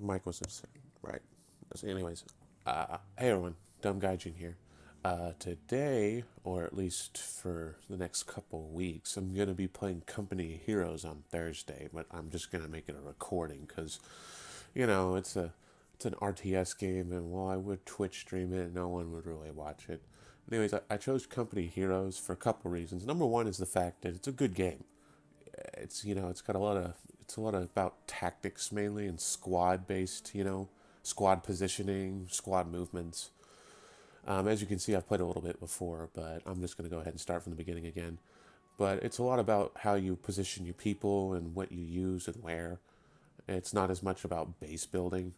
mic wasn't set. Right. So anyways, hey everyone, Dumb Gaijin here. Today, or at least for the next couple of weeks, I'm gonna be playing Company Heroes on Thursday, but I'm just gonna make it a recording because, it's an RTS game, and while I would Twitch stream it, no one would really watch it. Anyways, I chose Company Heroes for a couple reasons. Number one is the fact that it's a good game. It's got a lot of about tactics mainly and squad based, squad positioning, squad movements. As you can see, I've played a little bit before, but I'm just going to go ahead and start from the beginning again. But it's a lot about how you position your people and what you use and where. It's not as much about base building.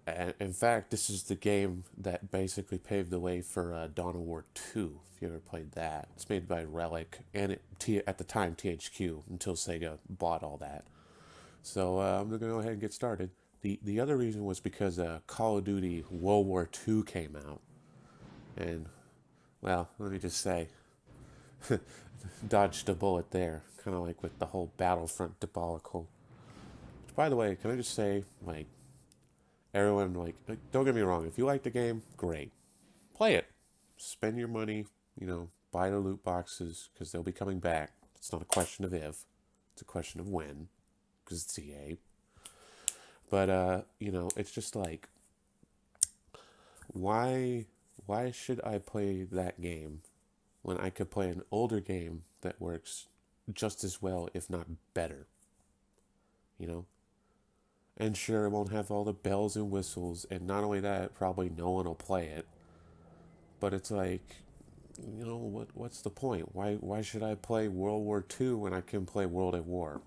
And in fact, this is the game that basically paved the way for Dawn of War 2, if you ever played that. It's made by Relic, and at the time THQ, until Sega bought all that. So I'm going to go ahead and get started. The other reason was because Call of Duty World War II came out. And, well, let me just say, dodged a bullet there. Kind of like with the whole Battlefront debacle. Which, by the way, can I just say, everyone, don't get me wrong, if you like the game, great. Play it. Spend your money, buy the loot boxes, because they'll be coming back. It's not a question of if, it's a question of when, because it's EA. But, it's just like, why should I play that game when I could play an older game that works just as well, if not better? And sure, it won't have all the bells and whistles, and not only that, probably no one will play it. But it's like, what's the point? Why should I play World War II when I can play World at War?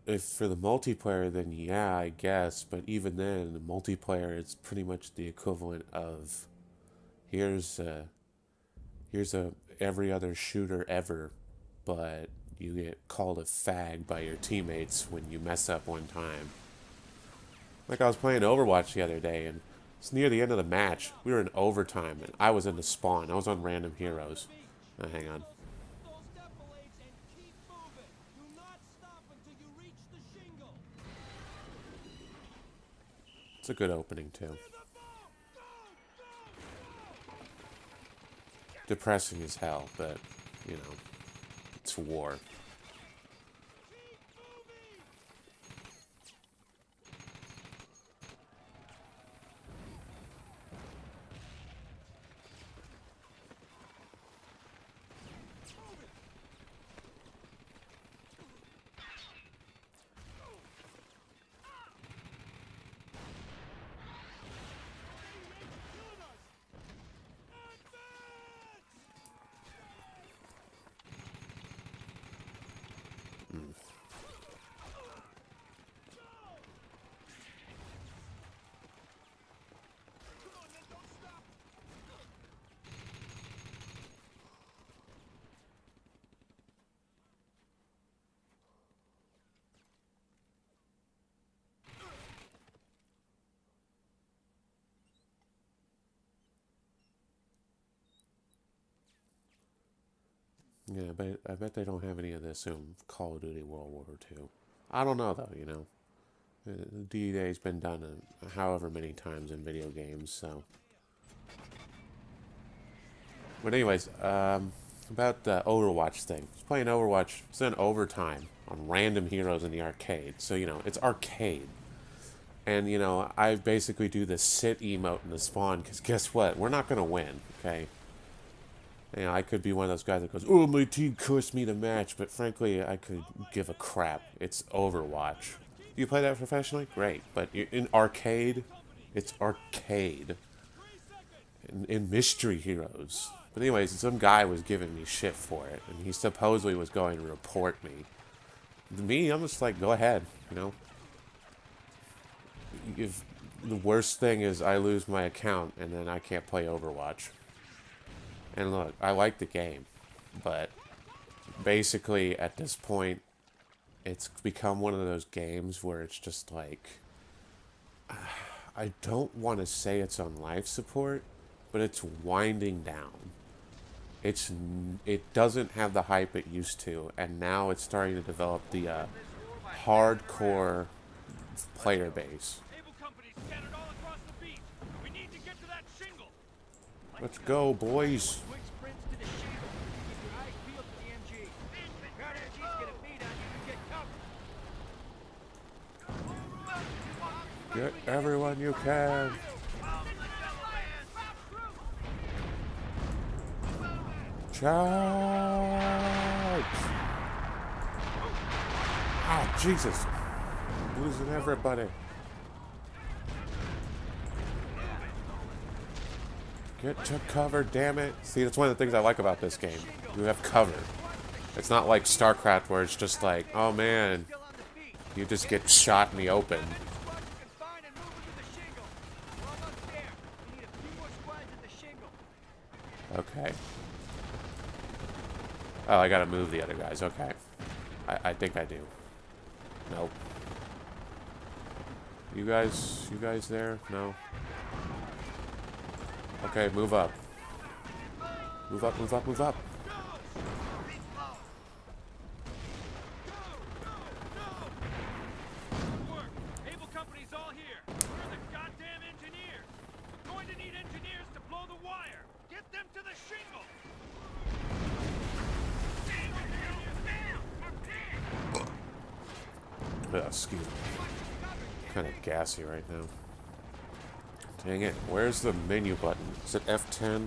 If for the multiplayer, then yeah, I guess. But even then, the multiplayer is pretty much the equivalent of here's a every other shooter ever, but you get called a fag by your teammates when you mess up one time. Like I was playing Overwatch the other day, and it's near the end of the match. We were in overtime, and I was in the spawn. I was on random heroes. Hang on. It's a good opening, too. Depressing as hell, but, it's war. Yeah, but I bet they don't have any of this in Call of Duty World War II. I don't know, though, D-Day's been done however many times in video games, so. But anyways, about the Overwatch thing. I was playing Overwatch, it's in overtime on random heroes in the arcade. So, it's arcade. And, I basically do the sit emote in the spawn, because guess what? We're not going to win, okay? I could be one of those guys that goes, oh, my team cursed me the match, but frankly, I could give a crap. It's Overwatch. You play that professionally? Great. But in arcade, it's arcade. In Mystery Heroes. But anyways, some guy was giving me shit for it, and he supposedly was going to report me. Me, I'm just like, go ahead, If the worst thing is I lose my account, and then I can't play Overwatch. And look, I like the game, but basically at this point, it's become one of those games where it's just like, I don't want to say it's on life support, but it's winding down. It doesn't have the hype it used to, and now it's starting to develop the hardcore player base. Let's go, boys. Get everyone you can. Charge! Ah, Jesus. Losing everybody. Get to cover, damn it. See, that's one of the things I like about this game. You have cover. It's not like StarCraft where it's just like, oh man, you just get shot in the open. Okay. Oh, I gotta move the other guys. Okay. I think I do. Nope. You guys there? No. Okay, move up. Move up, move up, move up. Able company's all here. We're the goddamn engineers. Going to need engineers to blow the wire. Get them to the shingle. Excuse me. Kind of gassy right now. Dang it. Where's the menu button? Is it F10?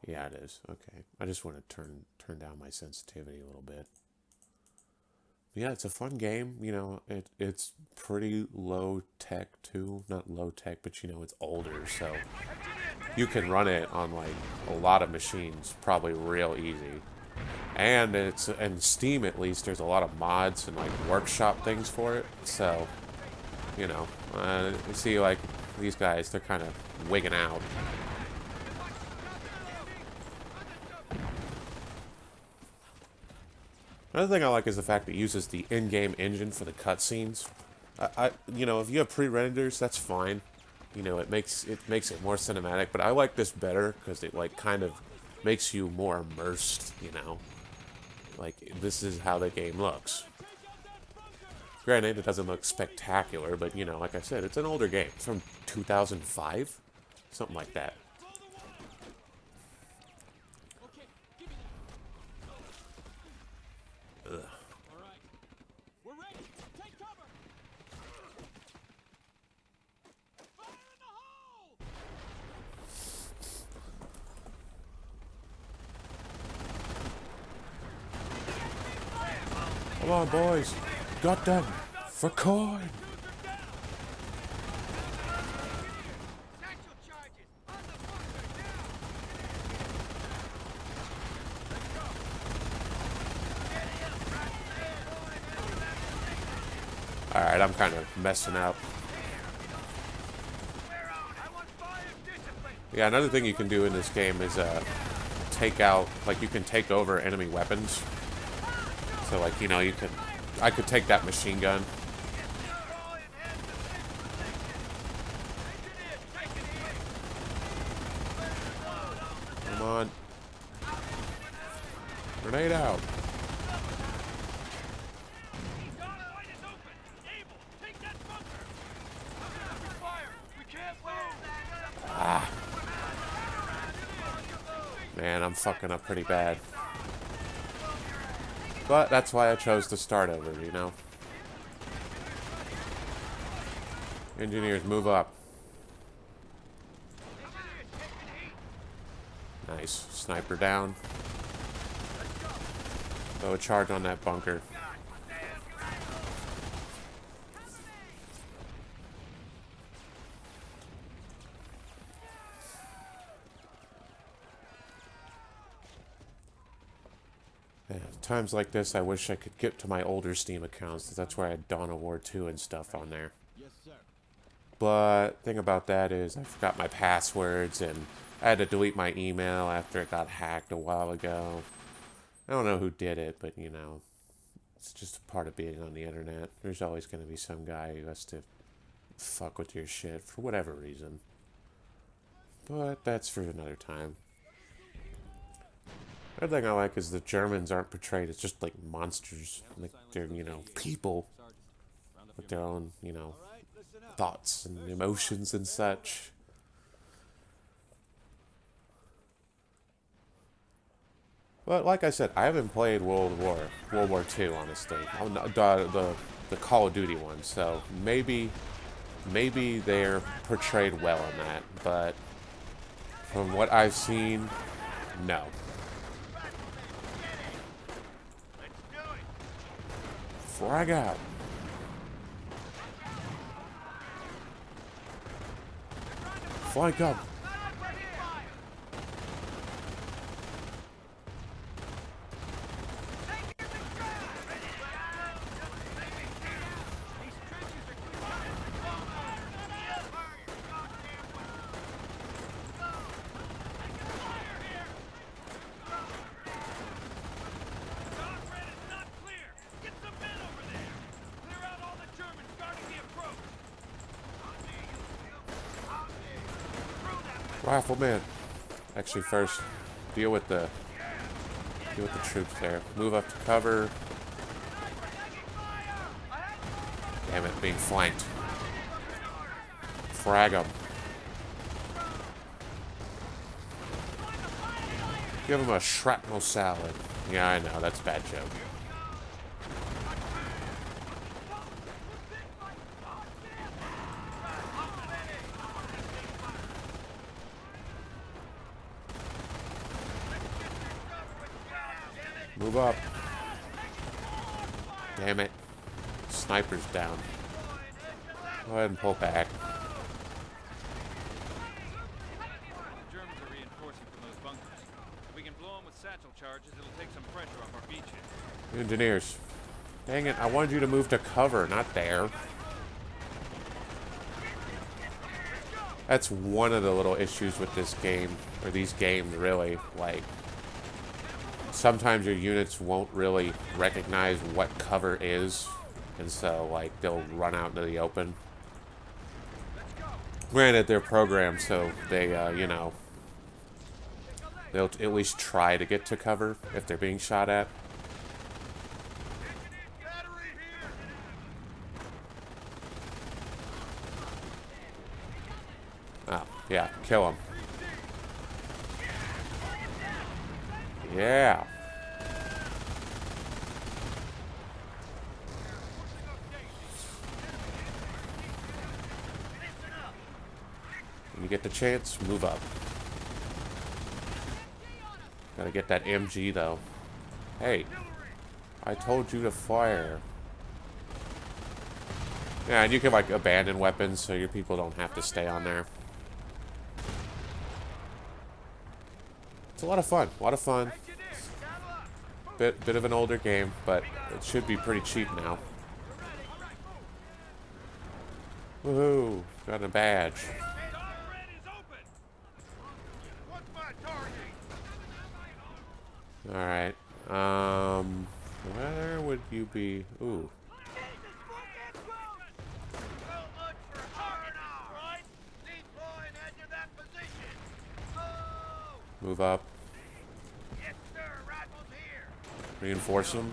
Yeah, it is. Okay. I just want to turn down my sensitivity a little bit. Yeah, it's a fun game. You know, it's pretty low tech too. Not low tech, but you know, it's older, so you can run it on like a lot of machines, probably real easy. And it's in Steam at least. There's a lot of mods and like workshop things for it. So, you know, you see like these guys, they're kind of wigging out. Another thing I like is the fact that it uses the in-game engine for the cutscenes. You know, if you have pre-renders, that's fine. You know, it makes it more cinematic. But I like this better because it like kind of makes you more immersed. You know, like this is how the game looks. Granted, it doesn't look spectacular, but you know, like I said, it's an older game. It's from 2005, something like that. Ugh. Come on, boys. Got them. For coin. Alright, I'm kind of messing up. Yeah, another thing you can do in this game is take out, like you can take over enemy weapons. So like, you know, I could take that machine gun. Come on. Grenade out. Ah. Man, I'm fucking up pretty bad. But that's why I chose to start over, you know? Engineers, move up. Nice. Sniper down. Throw a charge on that bunker. Times like this, I wish I could get to my older Steam accounts, because that's where I had Dawn of War 2 and stuff on there. Yes, sir. But thing about that is I forgot my passwords, and I had to delete my email after it got hacked a while ago. I don't know who did it, but you know, it's just a part of being on the internet. There's always going to be some guy who has to fuck with your shit for whatever reason. But that's for another time. Another thing I like is the Germans aren't portrayed as just like monsters, like they're, you know, people. with their own, thoughts and emotions and such. But like I said, I haven't played World War II, honestly. I'm not, the Call of Duty one, so maybe they're portrayed well in that, but from what I've seen, no. Frag out. Flank up. Rifleman. Actually, first deal with the troops there. Move up to cover. Damn it, being flanked. Frag them. Give them a shrapnel salad. Yeah, I know, that's a bad joke. Move up. Damn it. Sniper's down. Go ahead and pull back. The Germans are reinforcing from those bunkers. If we can blow them with satchel charges, it'll take some pressure off our beaches. Engineers. Dang it, I wanted you to move to cover, not there. That's one of the little issues with this game, or these games, really. Like, sometimes your units won't really recognize what cover is, and so, like, they'll run out into the open. Granted, they're programmed so they, they'll at least try to get to cover if they're being shot at. Oh, yeah, kill him. Yeah. When you get the chance, move up. Gotta get that MG though. Hey, I told you to fire. Yeah, and you can like abandon weapons so your people don't have to stay on there. It's a lot of fun. A lot of fun. Bit of an older game, but it should be pretty cheap now. Woohoo! Got a badge. Alright. Where would you be? Ooh. Move up. Reinforce them.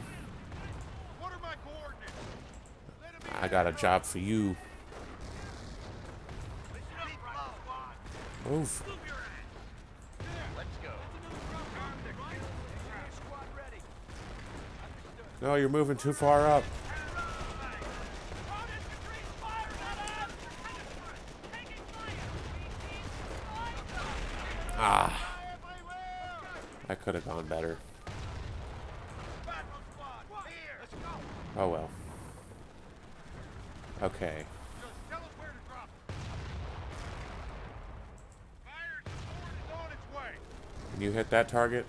I got a job for you. Move. No, you're moving too far up. Ah. I could have gone better. Oh well. Okay. Can you hit that target?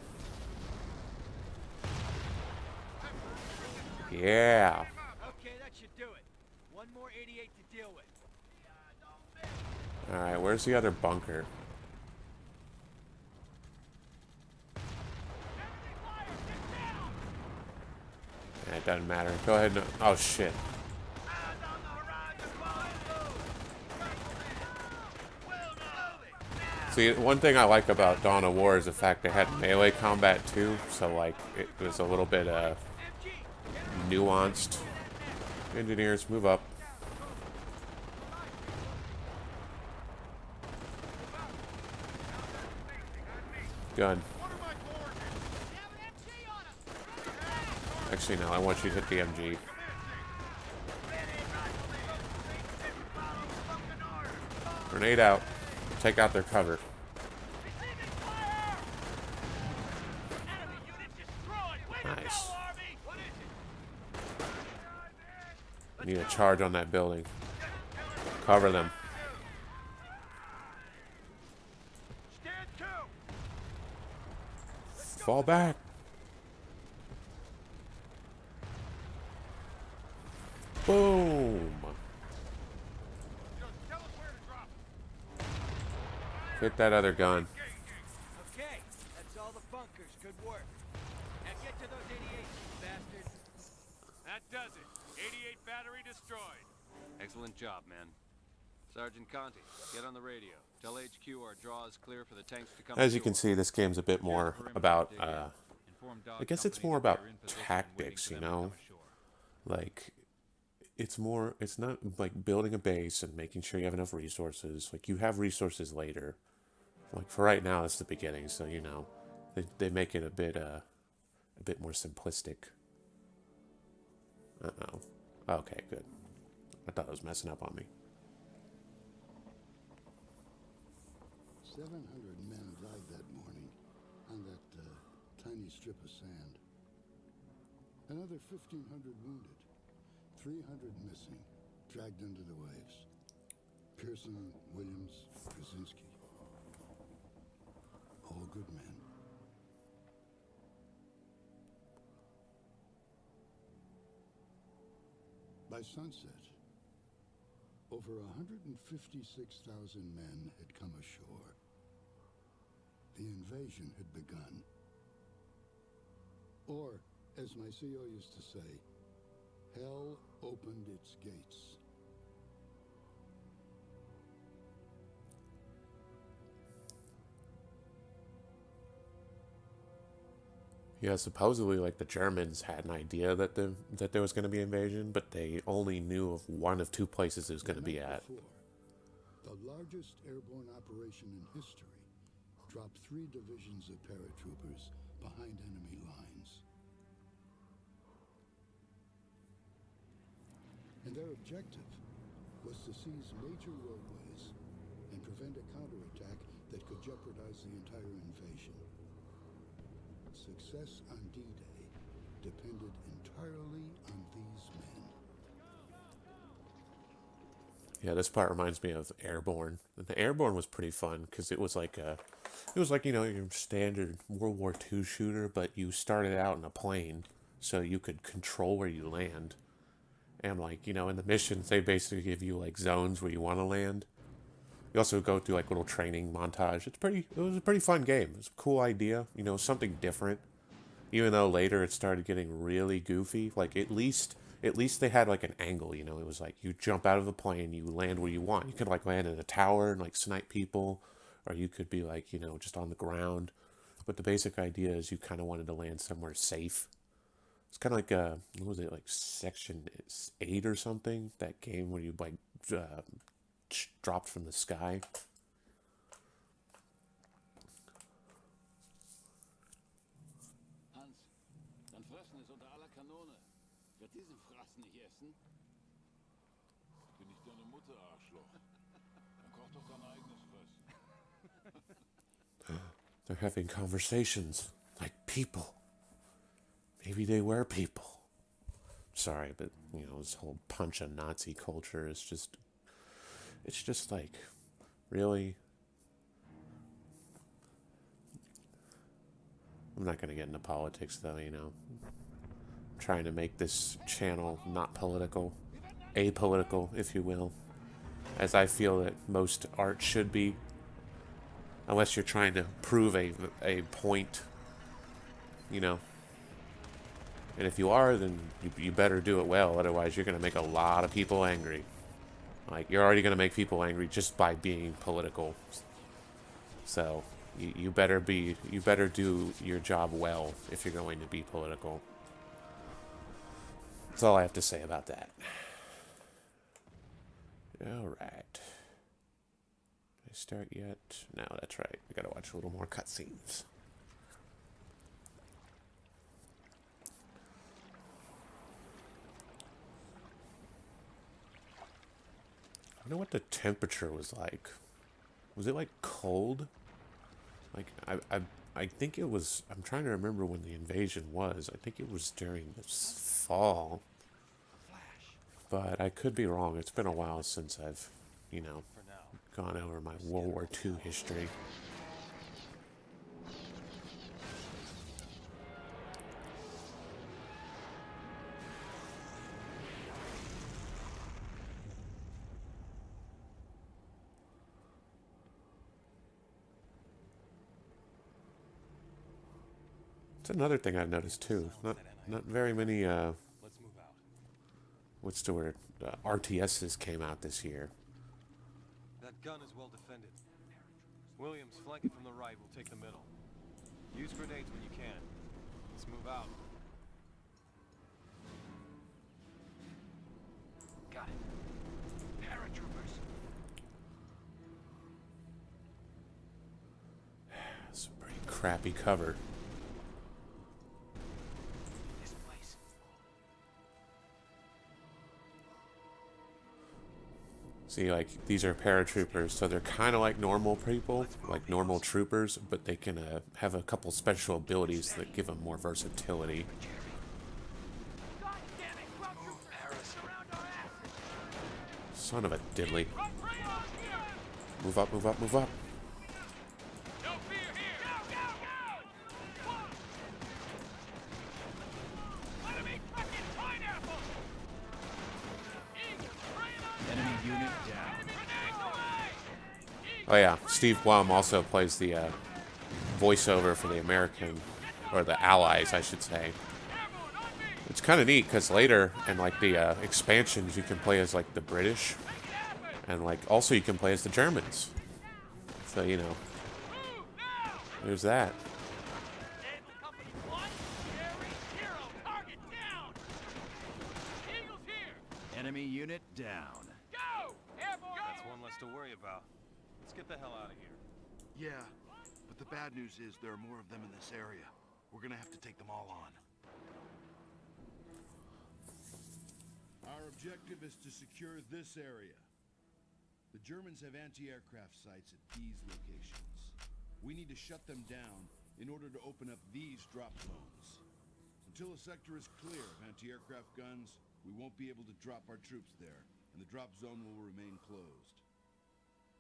Yeah. Okay, that should do it. One more 88 to deal with. Alright, where's the other bunker? It doesn't matter. Go ahead and... Oh, shit. See, one thing I like about Dawn of War is the fact they had melee combat too, so like it was a little bit nuanced. Engineers, move up. gun. Actually, no, I want you to hit the MG. Grenade out. Take out their cover. Nice. Need a charge on that building. Cover them. Fall back. Boom. Hit that other gun. Okay, that's all the bunkers. Good work. Now get to those 88, bastards. That does it. 88 battery destroyed. Excellent job, man. Sergeant Conti, get on the radio. Tell HQ our draw is clear for the tanks to come. As you can see, this game's a bit more about, I guess it's more about tactics, you know? Like, it's not like building a base and making sure you have enough resources. Like, you have resources later. Like, for right now, it's the beginning, so, you know, they make it a bit more simplistic. Uh-oh. Okay, good. I thought it was messing up on me. 700 men died that morning on that tiny strip of sand. Another 1,500 wounded. 300 missing, dragged into the waves. Pearson, Williams, Krasinski. All good men. By sunset, over 156,000 men had come ashore. The invasion had begun. Or, as my CO used to say, hell opened its gates. Yeah, supposedly, like, the Germans had an idea that there was going to be invasion, but they only knew of one of two places it was going to be at. The largest airborne operation in history dropped 3 divisions of paratroopers behind enemy lines. And their objective was to seize major roadways and prevent a counterattack that could jeopardize the entire invasion. Success on D-Day depended entirely on these men. Yeah, this part reminds me of Airborne. The Airborne was pretty fun because it was like you know, your standard World War II shooter, but you started out in a plane, so you could control where you land. And, like, you know, in the missions, they basically give you, like, zones where you want to land. You also go through, like, little training montage. It was a pretty fun game. It was a cool idea, you know, something different. Even though later it started getting really goofy. Like, at least they had, like, an angle, you know. It was like, you jump out of the plane, you land where you want. You could, like, land in a tower and, like, snipe people. Or you could be, like, you know, just on the ground. But the basic idea is you kind of wanted to land somewhere safe. It's kind of like, what was it, like Section 8 or something? That game where you, like, dropped from the sky. Hans, dann fressen es unter aller Kanone. Wird diese Fraß nicht essen? Bin ich deine Mutter, Arschloch? Dann koch doch dein eigenes Fressen. They're having conversations like people. Maybe they were people. Sorry, but, you know, this whole punch of Nazi culture is just... It's just like, really? I'm not going to get into politics, though, you know. I'm trying to make this channel not political. Apolitical, if you will. As I feel that most art should be. Unless you're trying to prove a point, you know. And if you are, then you better do it well. Otherwise, you're going to make a lot of people angry. Like, you're already going to make people angry just by being political. So, you better do your job well if you're going to be political. That's all I have to say about that. Alright. Did I start yet? No, that's right. I gotta watch a little more cutscenes. wonder what the temperature was like. Was it like cold? Like I think it was. I'm trying to remember when the invasion was. I think it was during this fall. But I could be wrong. It's been a while since I've, you know, gone over my World War II history. It's another thing I've noticed too. Not very many what's the word? RTSs came out this year. That gun is well defended. Williams, flank it from the right. We'll take the middle. Use grenades when you can. Let's move out. Got it. Paratroopers. It's a pretty crappy cover. This place. See, like, these are paratroopers, so they're kind of like normal people, like normal troopers, but they can have a couple special abilities that give them more versatility. God damn it! Paratroopers! Surround our asses! Son of a diddly. Move up, move up, move up. No fear here! Go, go, go! Enemy fucking pineapple! Enemy unit down. Oh yeah, Steve Blum also plays the voiceover for the American, or the Allies, I should say. It's kind of neat because later in like the expansions, you can play as like the British, and like also you can play as the Germans. So you know, there's that. Enemy unit down. Go! Airborne! That's one less to worry about. Let's get the hell out of here. Yeah, but the bad news is there are more of them in this area. We're gonna have to take them all on. Our objective is to secure this area. The Germans have anti-aircraft sites at these locations. We need to shut them down in order to open up these drop zones. Until a sector is clear of anti-aircraft guns, we won't be able to drop our troops there, and the drop zone will remain closed.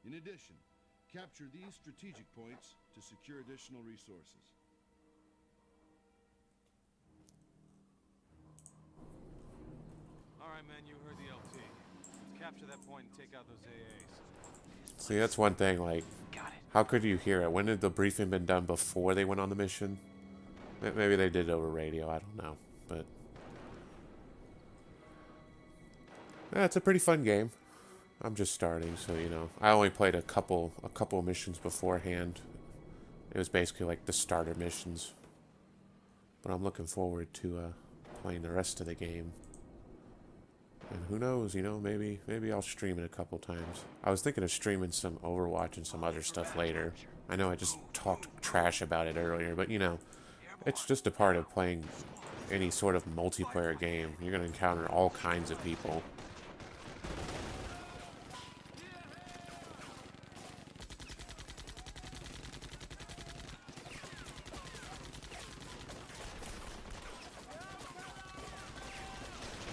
In addition, capture these strategic points to secure additional resources. All right, man, you heard the LT. Let's capture that point and take out those AAs. See, that's one thing. Like, how could you hear it? When did the briefing been done before they went on the mission? Maybe they did it over radio. I don't know, but yeah, it's a pretty fun game. I'm just starting, so you know, I only played a couple missions beforehand. It was basically like the starter missions, but I'm looking forward to playing the rest of the game. And who knows, you know, maybe I'll stream it a couple times. I was thinking of streaming some Overwatch and some other stuff later. I know I just talked trash about it earlier, but you know, it's just a part of playing any sort of multiplayer game. You're going to encounter all kinds of people.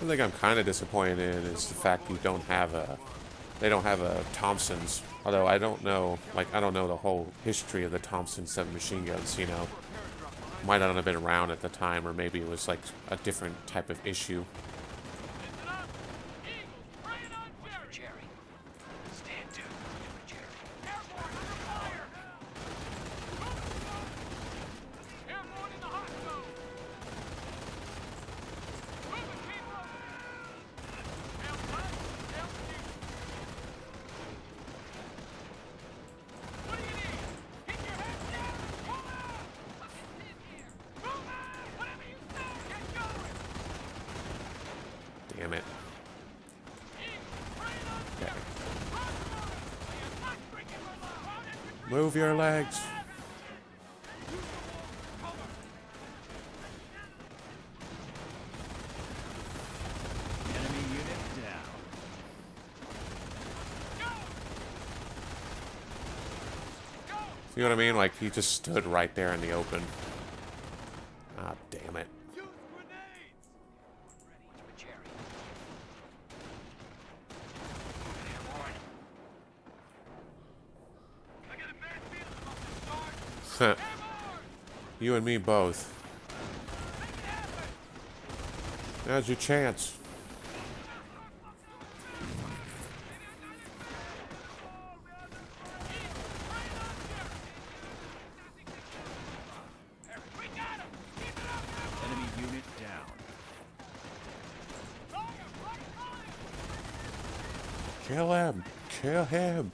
One thing I'm kind of disappointed in is the fact they don't have a Thompson's. Although I don't know the whole history of the Thompson submachine guns. You know, might not have been around at the time, or maybe it was like a different type of issue. Jerry. Stand to. Jerry. Airborne in the hot zone. What do you need? Keep your head down! Move out! Fucking live here! Move out! Whatever you say! Get going! Damn it. Okay. Move your legs. Enemy unit down. See what I mean? Like, he just stood right there in the open. Ah, damn it. Use grenades! Ready for Jerry. Airborne. I got a bad feeling about this, Sarge. You and me both. Make it happen! Now's your chance. We got him! Keep it up! Enemy unit down. Fire! Right fire! Kill him. Kill him.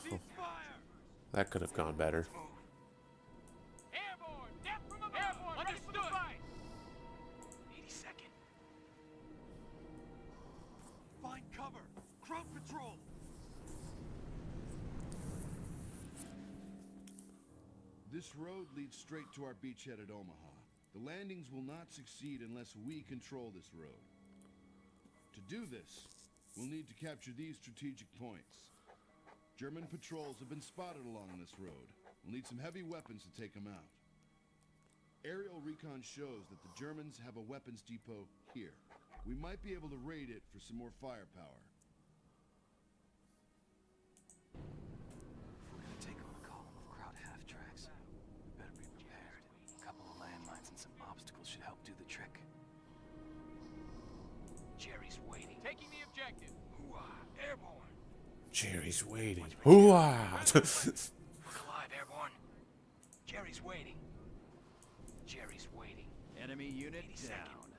Cease fire! That could have gone better. Airborne! Death from above! Airborne! Understood! Ready for the fight! 82nd. Find cover! Crowd patrol! This road leads straight to our beachhead at Omaha. The landings will not succeed unless we control this road. To do this, we'll need to capture these strategic points. German patrols have been spotted along this road. We'll need some heavy weapons to take them out. Aerial recon shows that the Germans have a weapons depot here. We might be able to raid it for some more firepower. We're gonna take on a column of crowd half-tracks. We better be prepared. A couple of landmines and some obstacles should help do the trick. Jerry's waiting. Taking the objective. Hoo-ah! Airborne! Jerry's waiting. Hoo-ah! Look alive, Airborne. Jerry's waiting. Jerry's waiting. Enemy unit 82nd. down.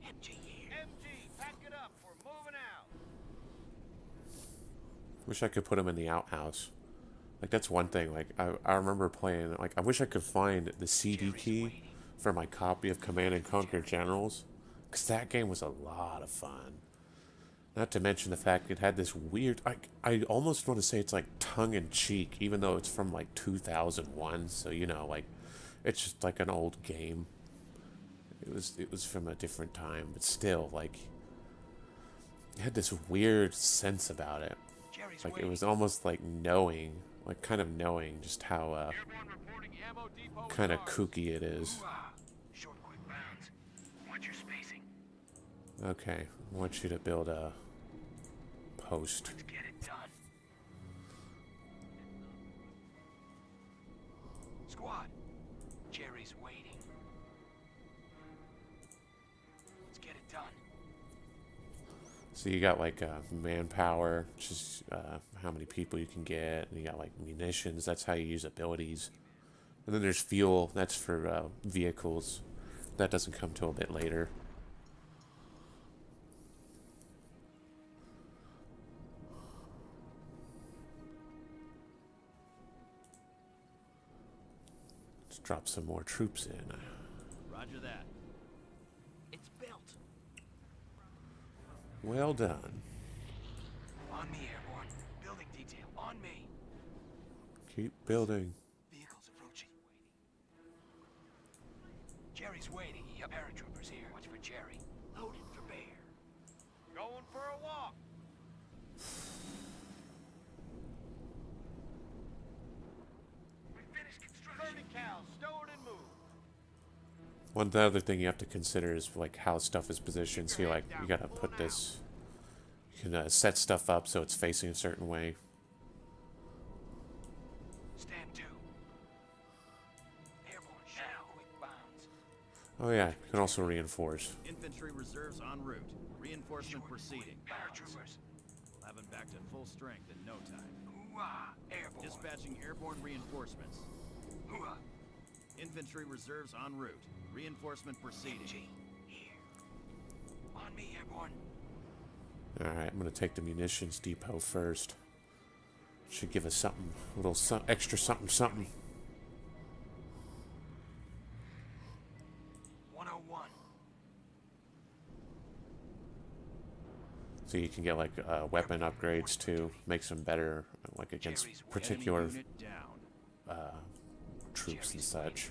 MG here. MG, pack it up. We're moving out. Wish I could put him in the outhouse. Like, that's one thing. Like, I remember playing, like, I wish I could find the CD key for my copy of Command and Conquer Generals. Because that game was a lot of fun. Not to mention the fact it had this weird, I almost want to say it's like tongue-in-cheek, even though it's from like 2001. So, you know, like, it's just like an old game. It was from a different time, but still, like, it had this weird sense about it. Jerry's Like, it waiting. was almost like knowing, like, kind of knowing just how, Airborne reporting ammo depot. kind of with kooky it is. Hoo-ah! Short, quick bounds. Watch your spacing. Okay, I want you to build a post. Let's get it done. Squad, Jerry's waiting. Let's get it done. So you got like manpower, just how many people you can get, and you got like munitions. That's how you use abilities. And then there's fuel. That's for vehicles. That doesn't come till a bit later. Let's drop some more troops in. Roger that. It's built. Well done. On me, Airborne. Building detail. On me. Keep building. Vehicles approaching. Jerry's waiting. Yep, paratroopers here. Watch for Jerry. Loaded for bear. Going for a walk. We finished construction. 30 cal. Stow it and move. One other thing you have to consider is like how stuff is positioned. See, like you gotta put this. You can set stuff up so it's facing a certain way. Stand to. Airborne now. Quick bounds. Oh yeah, you can also reinforce. Infantry reserves en route. Reinforcement proceeding. Paratroopers. We'll have them back to full strength in no time. Hoo-ah! Airborne. Dispatching airborne reinforcements. Hoo-ah! Infantry reserves en route. Reinforcement proceeding. MG. Here. On me, Airborne. Alright, I'm gonna take the munitions depot first. Should give us something, a little extra something something. 101. So you can get like weapon upgrades too, makes them better, like against particular Enemy unit down. troops and such.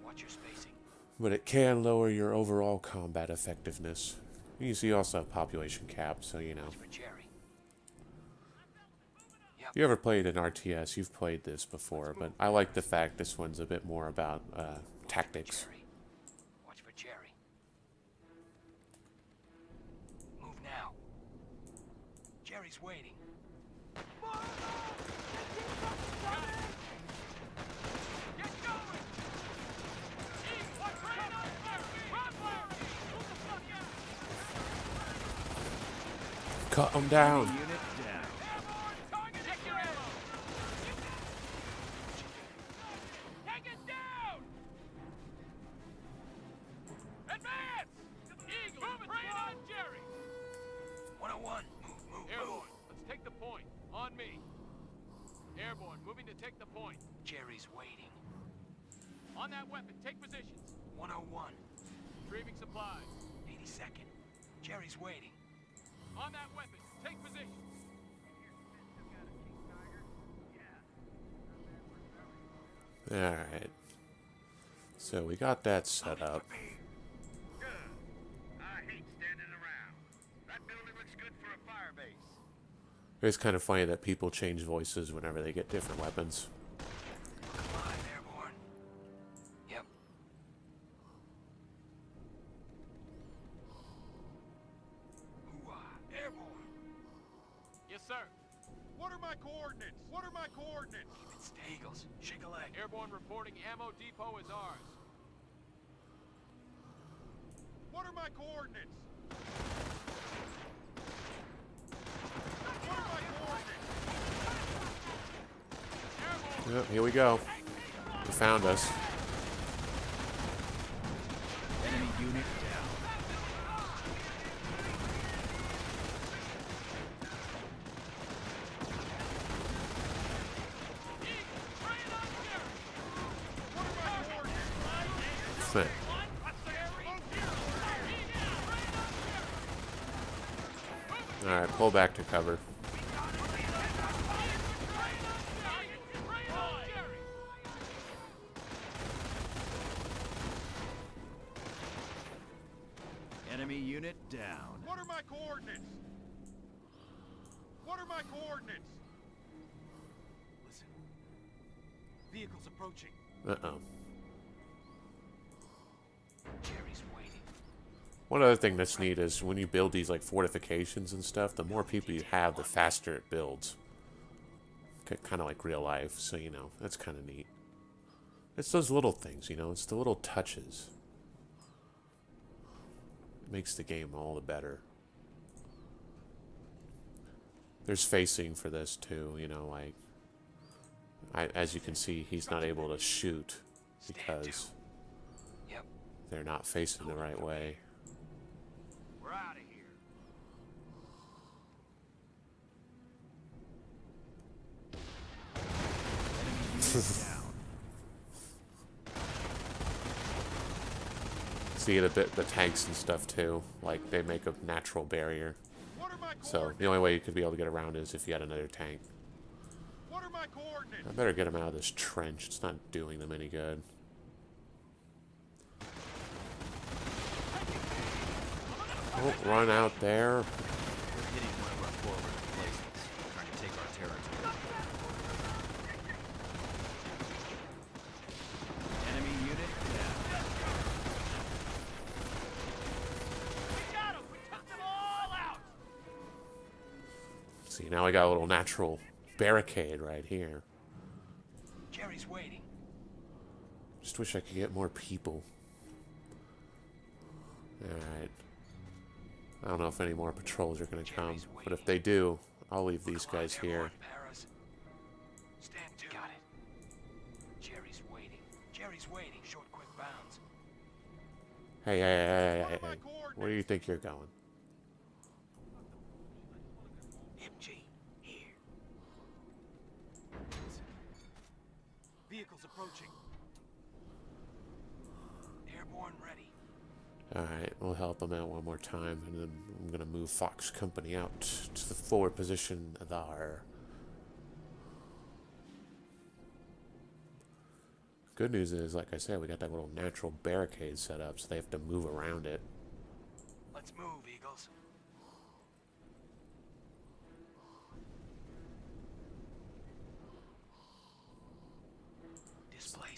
Watch your spacing. But it can lower your overall combat effectiveness You see, you also have population cap, so you know. For Jerry. If you ever played an RTS, you've played this before, but I like the fact this one's a bit more about tactics. Watch for Jerry. Move now. Jerry's waiting. Get going! Eat what's right on fire! Run fire! Move the fuck out! Cut them down. Unit down. Airborne, target check your ammo! Take it down! Advance! Eagle, bring it on Jerry! 101. Move. Airborne, let's take the point. On me. Airborne, moving to take the point. Jerry's waiting. On that weapon, take positions. 101. Retrieving supplies. 82nd. Jerry's waiting. On that weapon, take positions. Alright. So we got that set up. Good. I hate standing around. That building looks good for a fire base. It's kind of funny that people change voices whenever they get different weapons. Come on, Airborne. Yep. Hoo-ah. Airborne. Yes, sir. What are my coordinates? What are my coordinates? Keep it Eagles. Shake a leg. Airborne reporting ammo depot is ours. What are my coordinates? What are my coordinates? Yep, here we go. They found us. Enemy unit down. Fit. Alright, pull back to cover. Enemy unit down. What are my coordinates? What are my coordinates? Listen. Vehicles approaching. Uh-oh. Jerry's waiting. One other thing that's neat is when you build these like fortifications and stuff, the more people you have, the faster it builds. Kind of like real life, so you know, that's kind of neat. It's those little things, you know, it's the little touches. It makes the game all the better. There's facing for this too, you know, like as you can see, he's not able to shoot because Yep. they're not facing the right way. We're out of here. Down. See the tanks and stuff too, like they make a natural barrier. What are my So coordinates? the only way you could be able to get around is if you had another tank. What are my coordinates? I better get them out of this trench. It's not doing them any good. Don't run out there. We're hitting one of our forward emplacements, trying to take our territory. Enemy unit down. We got them! We took them all out! See, now I got a little natural barricade right here. Jerry's waiting. Just wish I could get more people. Alright. I don't know if any more patrols are going to come, but if they do, I'll leave these guys here. Paris. Stand to. Got it. Jerry's waiting. Jerry's waiting. Short, quick bounds. Hey. Where do you think you're going? MG, here. Listen. Vehicles approaching. Airborne ready. Alright, we'll help them out one more time, and then I'm going to move Fox Company out to the forward position there. Good news is, like I said, we got that little natural barricade set up, so they have to move around it. Let's move, Eagles.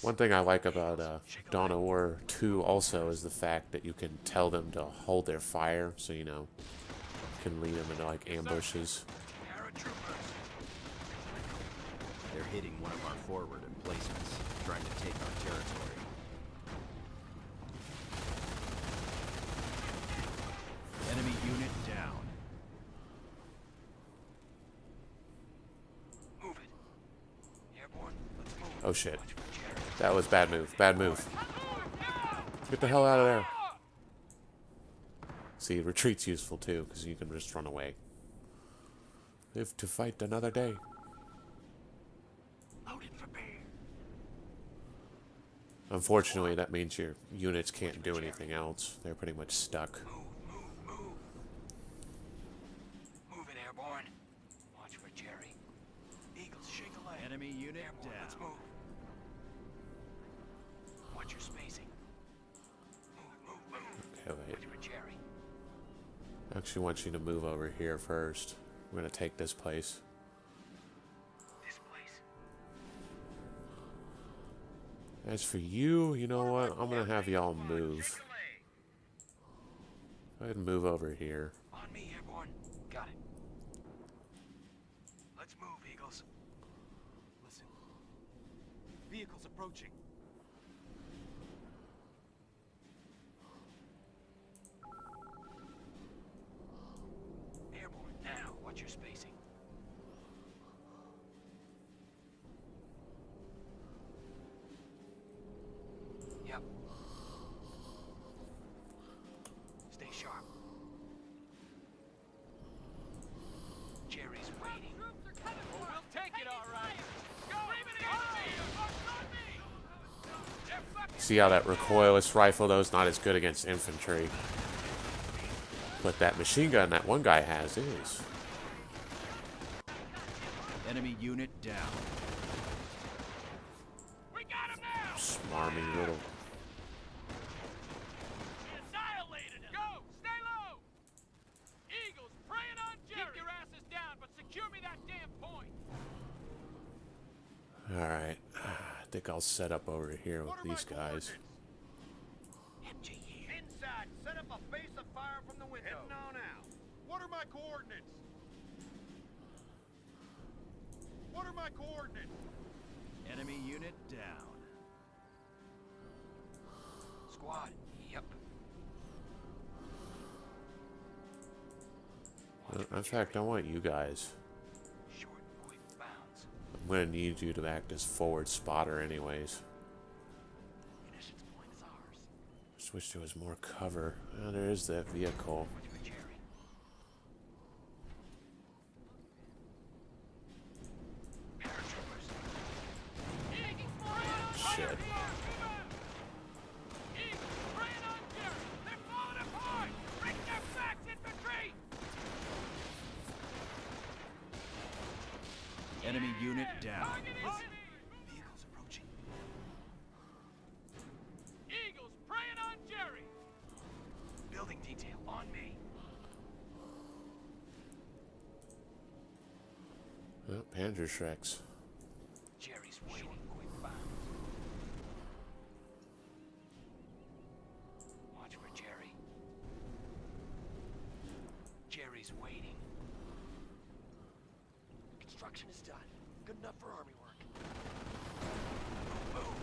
One thing I like about Dawn of War 2 also is the fact that you can tell them to hold their fire, so you know, can lead them into like ambushes. They're hitting one of our forward emplacements, trying to take our territory. Enemy unit down. Move it. Airborne, let's move. Oh shit. That was bad move. Bad move. Get the hell out of there. See, retreat's useful too, because you can just run away. Live to fight another day. Unfortunately, that means your units can't do anything else. They're pretty much stuck. Move it, Airborne. Watch for Jerry. Eagles, shake a leg. Enemy unit Airborne, down. let's move. Watch your spacing. Move. Okay, wait. Watch for Jerry. I actually want you to move over here first. We're gonna take this place. As for you, you know what? I'm gonna have y'all move. Go ahead and move over here. On me, Airborne. Got it. Let's move, Eagles. Listen. Vehicles approaching. Airborne, now. Watch your spacing. Yep. Stay sharp. Jerry's waiting. We'll take it, all right. Go! On me! See how that recoilless rifle, though, is not as good against infantry. But that machine gun that one guy has is. Enemy unit down. We got him now! Smarmy little. Annihilated him! Go! Stay low! Eagles, preying on Jerry! Keep your asses down, but secure me that damn point! Alright. I think I'll set up over here with these guys. MG here. Inside, set up a base of fire from the window. Heading on out. What are my coordinates? What are my coordinates? Enemy unit down. Squad. Yep. In fact, I want you guys. Short, quick bounds. I'm gonna need you to act as forward spotter anyways. Munitions point is ours. Just wish there was more cover. Oh, there is that vehicle. Watch for Jerry. Paratroopers. Shit. Eagles, preying on Jerry! They're falling apart! Break their backs, infantry! Enemy unit down. Vehicles approaching. Eagles, preying on Jerry! Building detail on me. Oh, Panzer Shreks. Jerry's waiting. Quick bounds. Watch for Jerry. Jerry's waiting. Construction is done. Good enough for army work. Move.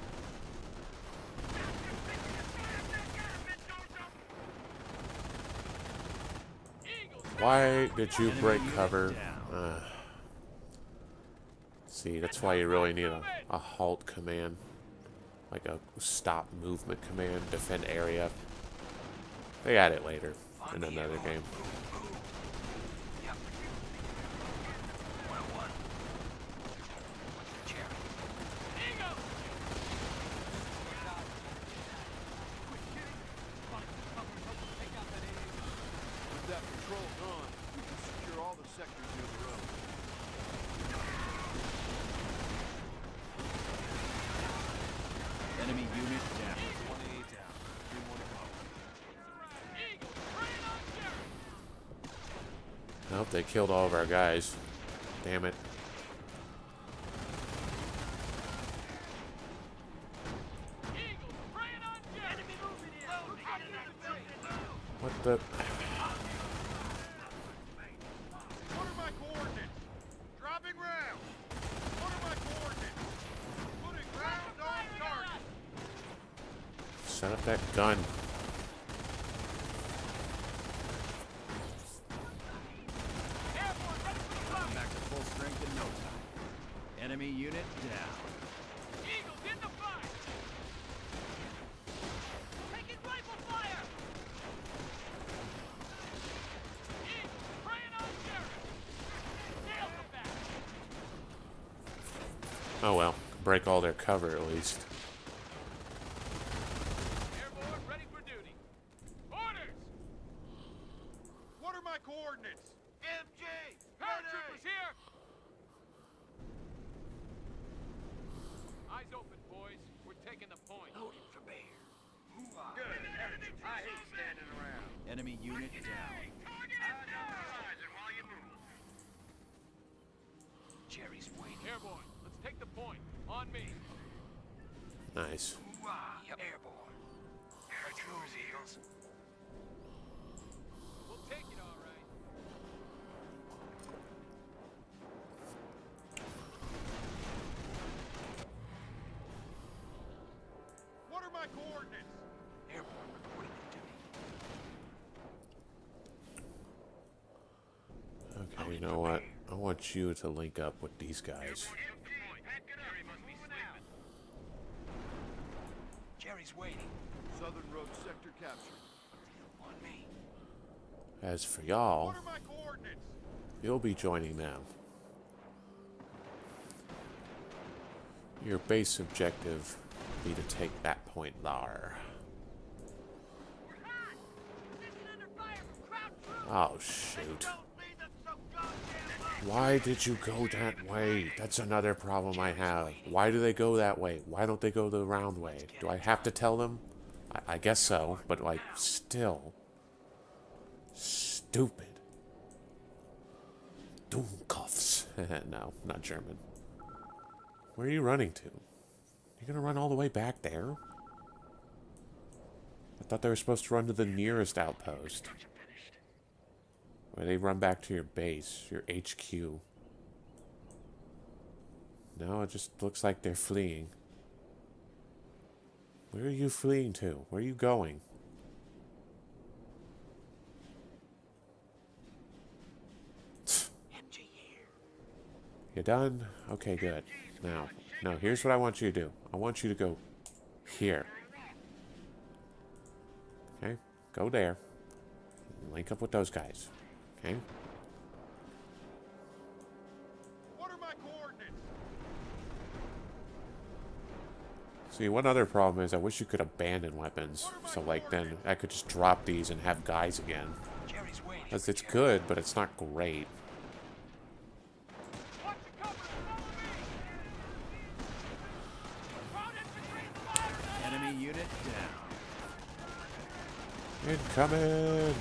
Why did you break cover? See, that's why you really need a halt command. Like a stop movement command, defend area. They add it later in another game. Yep. 101. Watch for Jerry. Eagles! With that patrol gone, we can secure all the sectors near the road. Enemy unit down. 1A down. 3 more to go. Eagles, preying on Nope, they killed all of our guys. Damn it. What the? What are my coordinates? Dropping rounds. What are my coordinates? Putting rounds on target. Set up that gun. Back to full strength in no time. Enemy unit down. Eagles in the fight. Taking rifle fire. Eagles preying on Jerry. Nailed them back. Oh well, break all their cover at least. Airborne ready for duty. Orders. What are my coordinates? MG. Paratroopers here. Eyes open, boys. We're taking the point. Loading for bear. Move on. Good. I hate standing around. Enemy unit down. While you move. Jerry's waiting. Airborne, let's take the point. On me. Nice. Yep. Airborne. Paratroopers, Eagles. We'll take it all right. What are my coordinates? Airborne reporting to duty. Okay, you know what? I want you to link up with these guys. Jerry's waiting. Southern Road sector captured. On me. As for y'all, What are my coordinates? you'll be joining them. Your base objective will be to take that point there. Oh, shoot. Why did you go that way? That's another problem I have. Why do they go that way? Why don't they go the round way? Do I have to tell them? I guess so, but like, still. Stupid. Dummkopfs. No, not German. Where are you running to? You're gonna run all the way back there? I thought they were supposed to run to the nearest outpost. Or they run back to your base, your HQ. No, it just looks like they're fleeing. Where are you fleeing to? Where are you going? You done? Okay, good. Now, here's what I want you to do. I want you to go here. Okay? Go there. Link up with those guys. Okay? What are my coordinates? See, one other problem is I wish you could abandon weapons. So, like, then I could just drop these and have guys again. Jerry's waiting. Because it's good, but it's not great. Watch the cover. Follow me. Ground infantry fire. Enemy unit down. Incoming!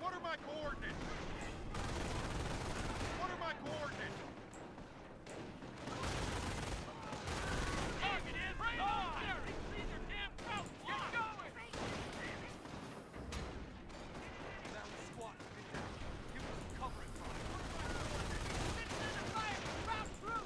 What are my coordinates? What are my coordinates? Target is on! Jerry, leave your damn coat! You're going! That was SWAT. Give us cover and fire. Fire! Round through!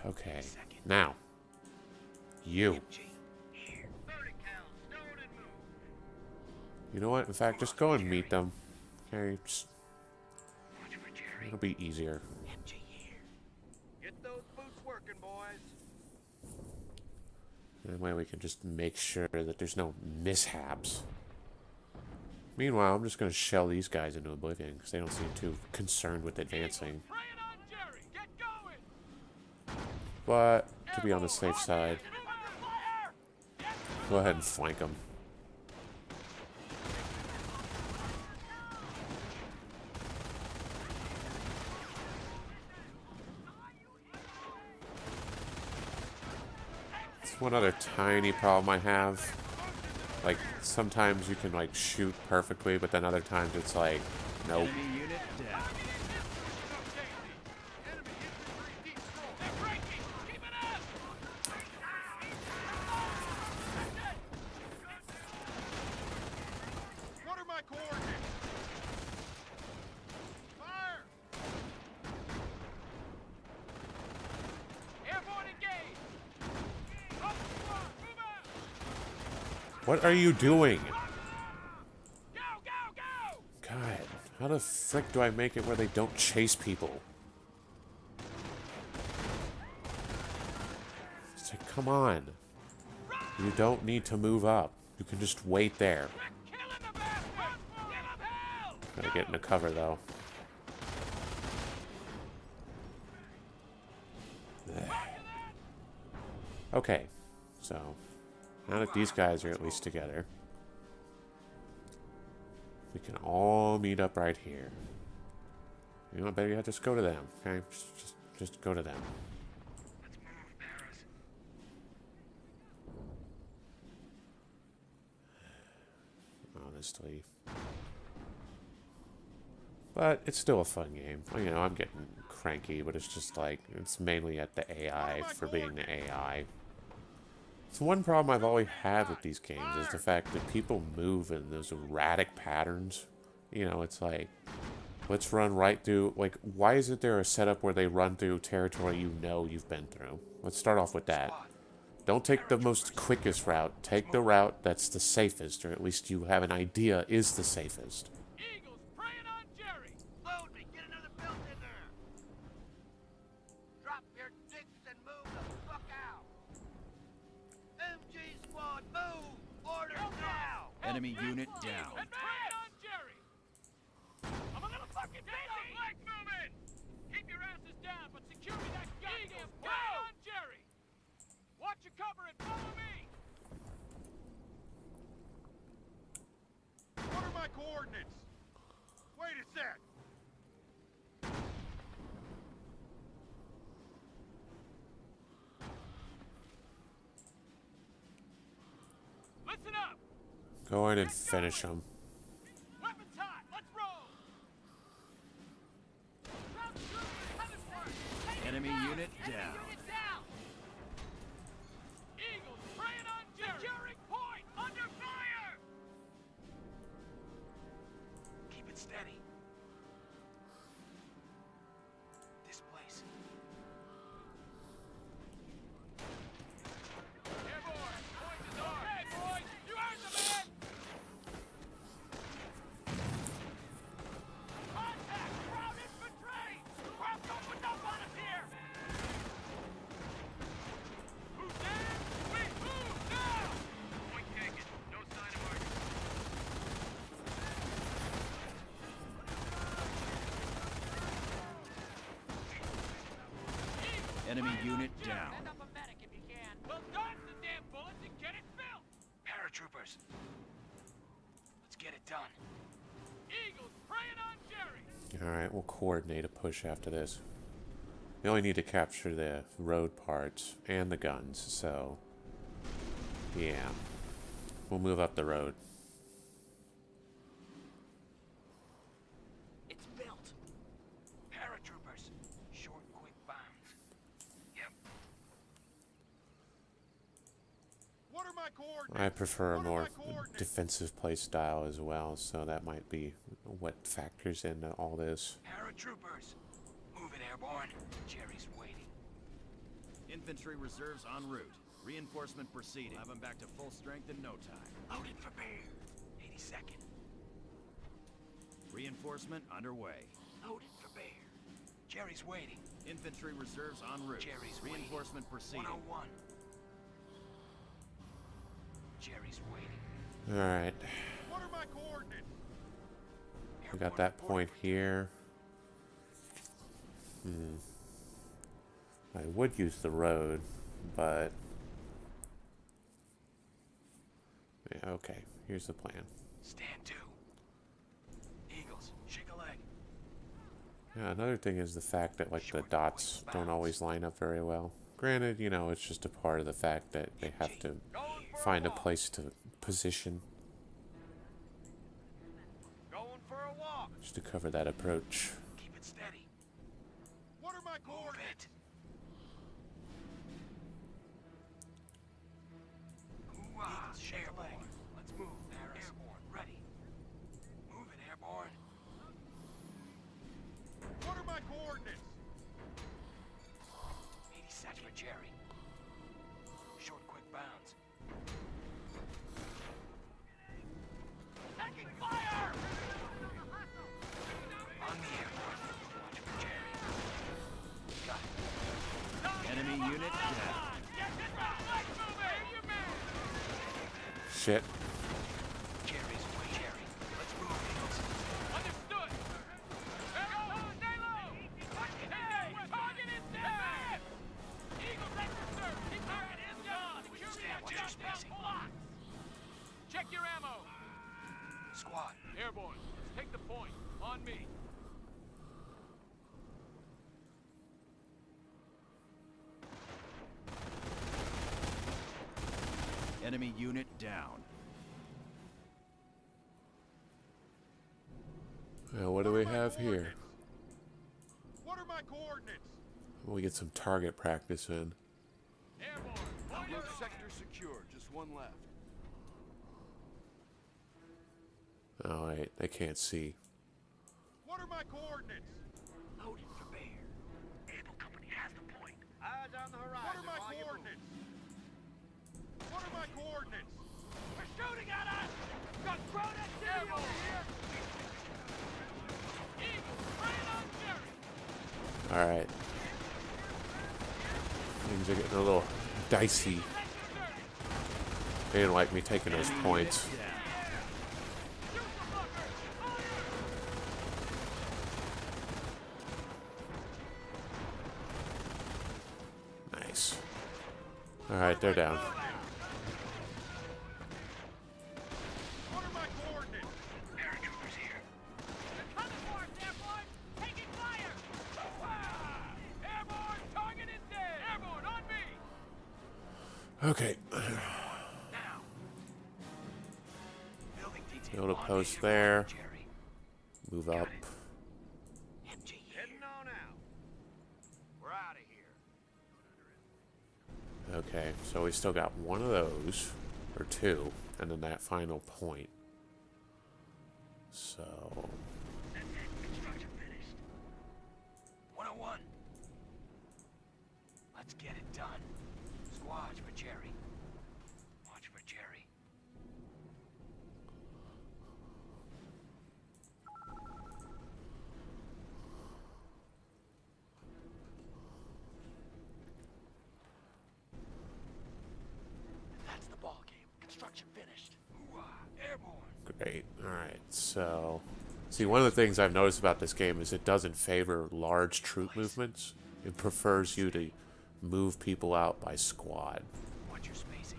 Okay. Now. You. You know what? In fact, just go and meet them. Okay, just... It'll be easier. Get those boots working, boys. That way we can just make sure that there's no mishaps. Meanwhile, I'm just going to shell these guys into oblivion because they don't seem too concerned with advancing. But, to be on the safe side, go ahead and flank them. It's one other tiny problem I have. Like, sometimes you can, like, shoot perfectly, but then other times it's like, nope. Enemy unit down. What are my coordinates? Fire! Airborne engaged! Up front, move out! What are you doing? Go, go, go! God, how the frick do I make it where they don't chase people? It's like, come on. You don't need to move up. You can just wait there. Gotta get into cover, though. Okay, so now that these guys are at least together, we can all meet up right here. You know what, better yet, just go to them, okay? Just go to them. Honestly. But it's still a fun game. You know, I'm getting cranky, but it's just like, it's mainly at the AI for being the AI. So one problem I've always had with these games is the fact that people move in those erratic patterns. You know, it's like, let's run right through, like, why isn't there a setup where they run through territory you know you've been through? Let's start off with that. Don't take the most quickest route. Take the route that's the safest, or at least you have an idea is the safest. Eagles preying on Jerry! Load me! Get another belt in there! Drop your dicks and move the fuck out! MG squad, move! Order now! Enemy unit down. And preying on Jerry! I'm a little fucking busy! Legs moving! Keep your asses down, but secure me that goddamn preying on Jerry! Watch your cover and follow me! What are my coordinates? Wait a sec! Listen up! Go in and finish them. Weapons hot! Let's roll! Enemy unit down. Eagles preying on Jerry! Securing point! Under fire! Keep it steady. This place. Airborne! Point is on! Okay, boys! You heard the man! Contact! Ground infantry! Crowd's opened up on us here! Move down! We move now! Point taken. No sign of Argus. Enemy unit down. Send up a medic if you can. Well, dodge the damn bullets and get it filled! Paratroopers. Let's get it done. Eagles preying on Jerry! Alright, we'll coordinate a push after this. We only need to capture the road parts and the guns, so... yeah. We'll move up the road. It's built. Paratroopers. Short, quick bounds. Yep. What are my coordinates? I prefer a What are more my coordinates? defensive play style as well, so that might be what factors into all this. Paratroopers. Moving airborne. Jerry's waiting. Infantry reserves en route. Reinforcement proceeding. Have them back to full strength in no time. Loaded for bear. 82nd. Reinforcement underway. Loaded for bear. Jerry's waiting. Infantry reserves en route. Jerry's Reinforcement waiting. proceeding. 101. Jerry's waiting. Alright. What are my coordinates? We got that point here. I would use the road, but... Yeah, okay, here's the plan. Stand to. Eagles, shake a leg. Yeah, another thing is the fact that, like, the dots don't always line up very well. Granted, you know, it's just a part of the fact that they have to find a place to position. Going for a walk. Just to cover that approach. Keep it steady. What are my Move coordinates? it. Eagles, shake a leg. Let's move. Airborne, ready. Move it, airborne. What are my coordinates? 82nd for Jerry. Short, quick bounds. Taking fire! On the airborne. Watch for Jerry. Got it. Enemy unit down. Shit. Jerry's way. Jerry, let's move, Eagles. Understood! Stay low! Hey, target is dead! Eagles extra, keep target is gone! Secure Watch the your goddamn spacing. block! Check your ammo! Squad. Airborne, let's take the point. On me. Enemy unit down. What do we have here? What are my coordinates? We get some target practice in. Airborne, Blue sector secure. Just one left. Oh, wait, they can't see. what are my coordinates? Loaded for bear. Able company has the point. Eyes on the horizon. What are my coordinates? What are my coordinates? We're shooting at us! Got productivity over here! Eagle, spraying on Jerry! Alright. Things are getting a little dicey. They didn't like me taking those points. Nice. Alright, they're down. What are my coordinates? Paratroopers here. They're coming for us, airborne! Taking fire! Airborne, target is dead! Airborne, on me! Okay. Now. Building detail. Build a on post me, there. Jerry. Move up. MG here. Heading on out. We're out of here. Okay, so we still got one of those, or two, and then that final point. So, Construction finished. 101. Let's get it done. Squad for Jerry. Watch for Jerry. That's the ball game. Construction finished. Hoorah, airborne. great. Alright, so... See, one of the things I've noticed about this game is it doesn't favor large troop movements. It prefers you to move people out by squad. Watch your spacing.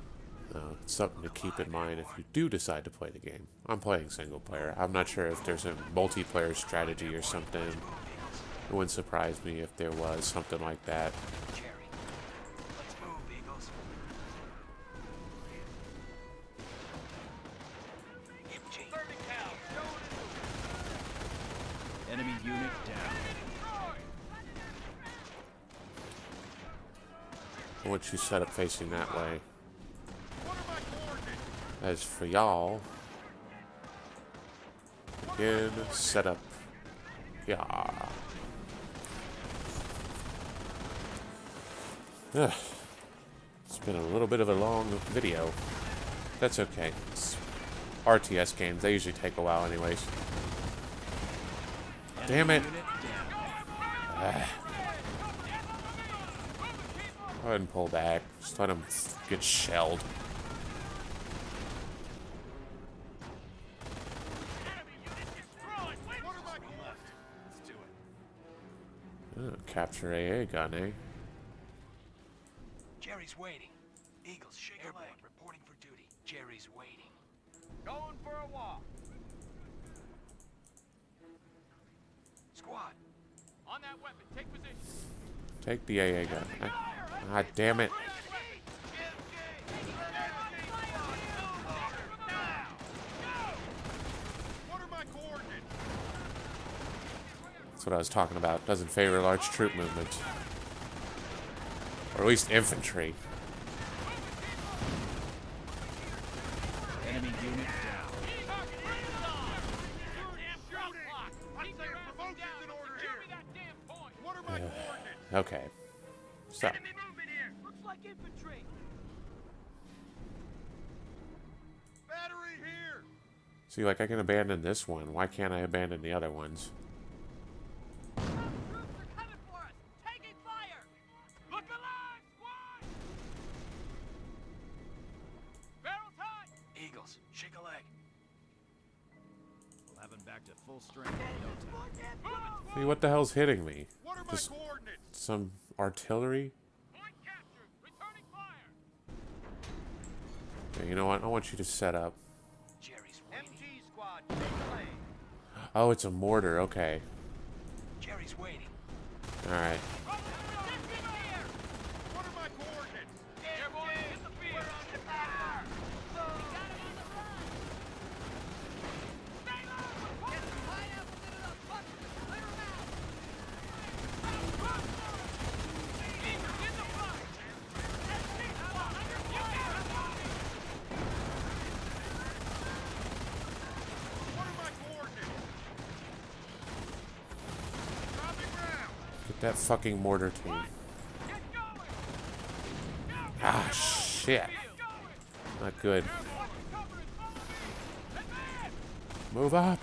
It's something to keep in mind if you do decide to play the game. I'm playing single player. I'm not sure if there's a multiplayer strategy or something. It wouldn't surprise me if there was something like that. Jerry. Let's move, Eagles. MG. 30 cal, Enemy unit down. I want you set up facing that way. what are my coordinates? As for y'all, again, set up. Yeah. Ugh. It's been a little bit of a long video. That's okay. It's RTS games. They usually take a while anyways. Damn it. Ah. Go ahead and pull back. Just let him get shelled. Oh, capture AA gun, eh? Jerry's waiting. Eagles, airborne, reporting for duty. Jerry's waiting. Going for a walk. Squad. On that weapon, take position. Take the AA gun. Ah, damn it. What are my coordinates? That's what I was talking about. Doesn't favor large troop movement. Or at least infantry. Enemy unit down. Okay. So. Enemy movement here. Looks like infantry. Battery here. See, like, I can abandon this one. Why can't I abandon the other ones? Troops are coming for us. Taking fire. Look alive, squad. Barrels hot. Eagles, shake a leg. We'll have him back to full strength in no time. See, what the hell's hitting me? What are my Just coordinates? some artillery? Point captured. Returning fire. Okay, you know what? I want you to set up. Jerry's waiting. MG squad, take play. Oh, it's a mortar. Okay. Jerry's waiting. Alright. What are my coordinates? Airborne, hit the field. We're on the fire. We got him on the run. Stay low. Get the high up into the bucket. Clear him out. Eagles in the front. MG squad, under fire. What are my coordinates? Dropping round. Get that fucking mortar team. Get going. Ah, shit. Not good. Move up.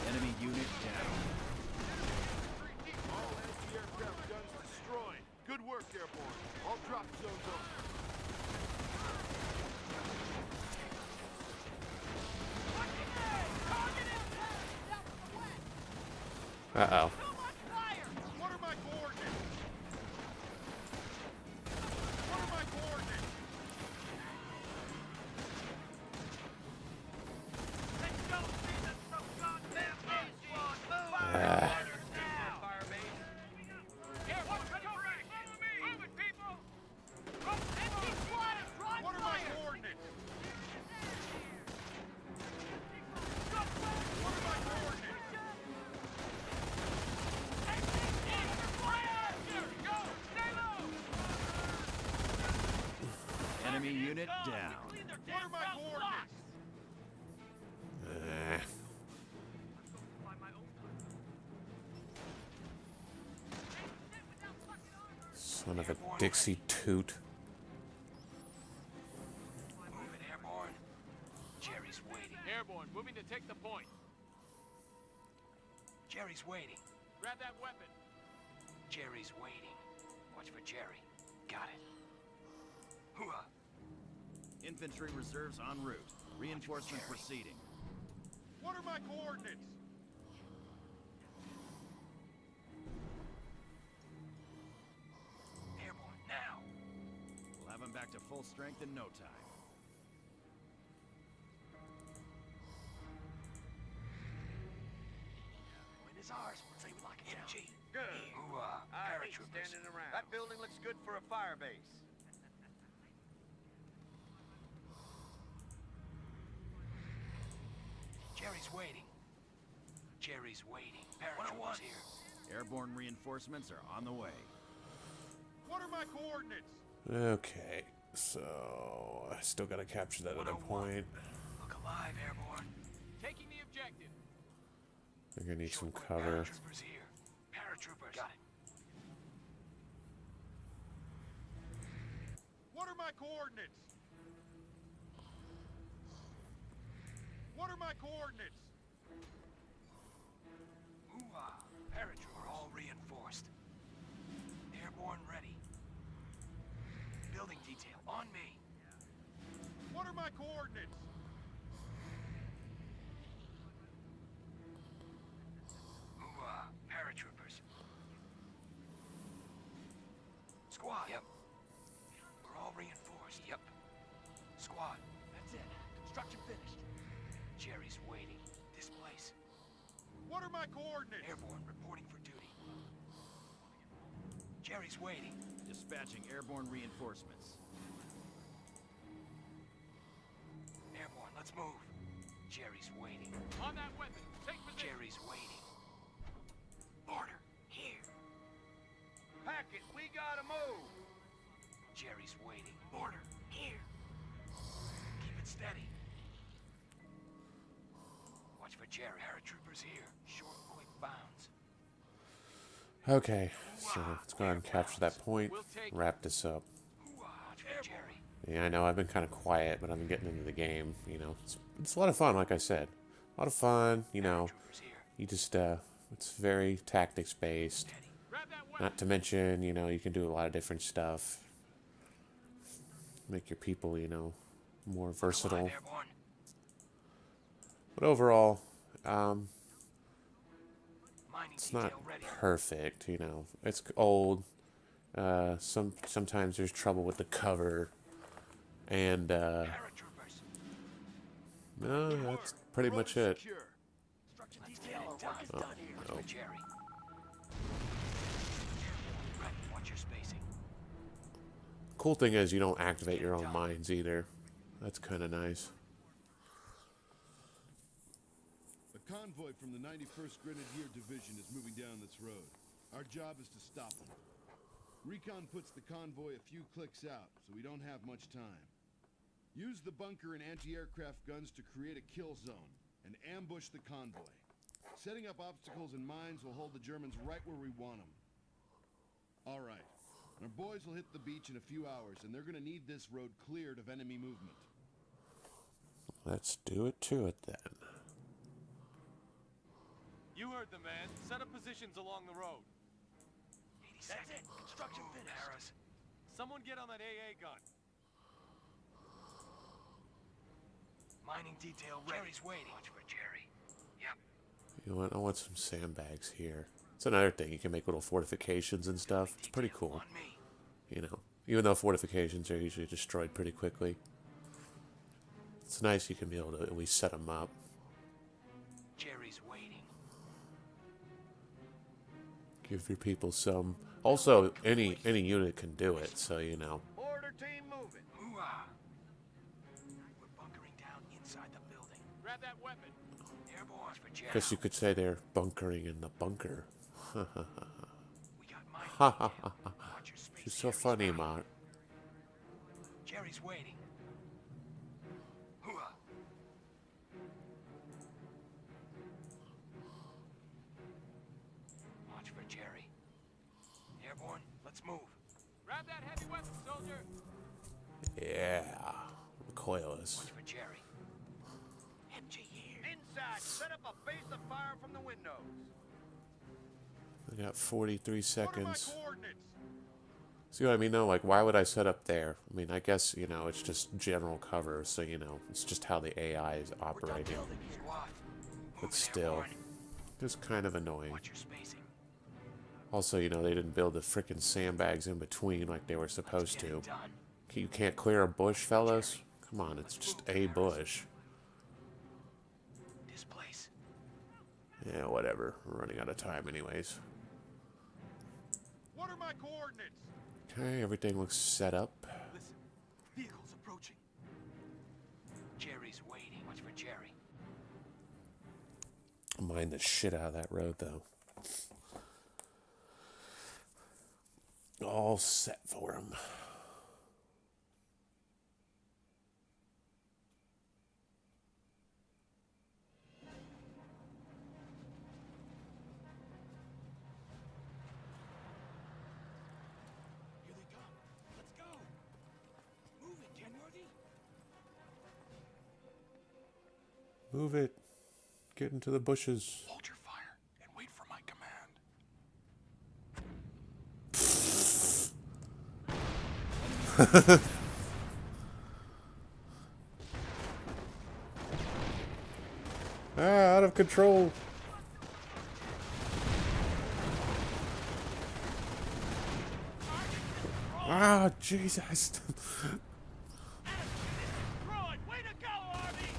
Enemy unit down. All anti-aircraft guns destroyed. Good work, Airborne. All drop zones open. Uh-oh. What are my coordinates? What are my coordinates? Let's go see the so goddamn squad. Fire now. Fire base. Airborne, go ready. Follow me. Move it, people. MG squad is drawing fire. What are my coordinates? What are my coordinates? Enemy unit down. What are my coordinates? Son of a Dixie toot. Moving airborne. Jerry's waiting. Airborne, moving to take the point. Jerry's waiting. Grab that weapon. Jerry's waiting. Watch for Jerry. Got it. Hooah. Infantry reserves en route. Reinforcement proceeding. What are my coordinates? Airborne now. We'll have him back to full strength in no time. Win is ours. Let's say we lock it down. MG. Good. Hooah. I hate Paratroopers. standing around. That building looks good for a fire base. Jerry's waiting. Jerry's waiting. Paratroopers here. Airborne reinforcements are on the way. What are my coordinates? Okay, so I still gotta capture that other point. Look alive, Airborne. Taking the objective. They're gonna need some cover. Paratroopers here. Paratroopers. Got it. What are my coordinates? What are my coordinates? Ooh-ah. Paratrooper all reinforced. Airborne ready. Building detail on me. What are my coordinates? Ooh-ah. Paratroopers. Squad. Yep. We're all reinforced. Yep. Squad. That's it. Construction finished. Jerry's waiting. This place. What are my coordinates? Airborne reporting for duty. Jerry's waiting. Dispatching airborne reinforcements. Airborne, let's move. Jerry's waiting. On that weapon. Take position. Jerry's waiting. Order. Here. Pack it. We gotta move. Jerry's waiting. Order. Here. Keep it steady. Watch for Jerry. Paratroopers here. Short, quick bounds. Okay, so let's go ahead and capture that point. Wrap this up. Watch for Jerry. Yeah, I know I've been kind of quiet, but I've been getting into the game. You know, it's a lot of fun, like I said. A lot of fun, you know. You just, it's very tactics based. Not to mention, you know, you can do a lot of different stuff. Make your people, you know, more versatile. But overall, it's not perfect, you know. It's old. Sometimes there's trouble with the cover. And, no, that's pretty much it. Oh, no. Cool thing is you don't activate your own mines either. That's kind of nice. A convoy from the 91st Grenadier Division is moving down this road. Our job is to stop them. Recon puts the convoy a few clicks out, so we don't have much time. Use the bunker and anti-aircraft guns to create a kill zone and ambush the convoy. Setting up obstacles and mines will hold the Germans right where we want them. All right. Our boys will hit the beach in a few hours, and they're going to need this road cleared of enemy movement. Let's do it to it then. You heard the man. Set up positions along the road. 80 seconds. That's it. Construction finished. Someone get on that AA gun. Mining detail ready. Jerry's waiting. Watch for Jerry. Yep. You know what? I want some sandbags here. It's another thing. You can make little fortifications and stuff. It's pretty cool. You know, even though fortifications are usually destroyed pretty quickly. It's nice you can be able to at least set them up. Jerry's waiting. Give your people some. Also, any unit can do it, so you know. Order team moving. Hoo-ah. We're bunkering down inside the building. Grab that weapon. Airborne. Watch for Jerry. Guess you could say they're bunkering in the bunker. We got mine. She's so funny, Mark. Jerry's waiting. Hoo-ah. Watch for Jerry. Airborne, let's move. Grab that heavy weapon, soldier. Yeah. Recoilless. Watch for Jerry. MG here. Inside, set up a base of fire from the windows. I got 43 seconds. What are my coordinates? See what I mean, though? Like, why would I set up there? I mean, I guess, you know, it's just general cover, so, you know, it's just how the AI is operating. But still, just kind of annoying. Also, you know, they didn't build the frickin' sandbags in between like they were supposed to. You can't clear a bush, fellas? Come on, it's just a bush. Yeah, whatever. We're running out of time anyways. What are my coordinates? Okay, everything looks set up. Listen, vehicles approaching. Jerry's waiting. Watch for Jerry. mine the shit out of that road, though. All set for him. Here they come. Let's go. Move it, Kenworthy. Move it. Get into the bushes. Hold your fire and wait for my command. Out of control. Ah, Jesus. Destroyed. Way to go, Army!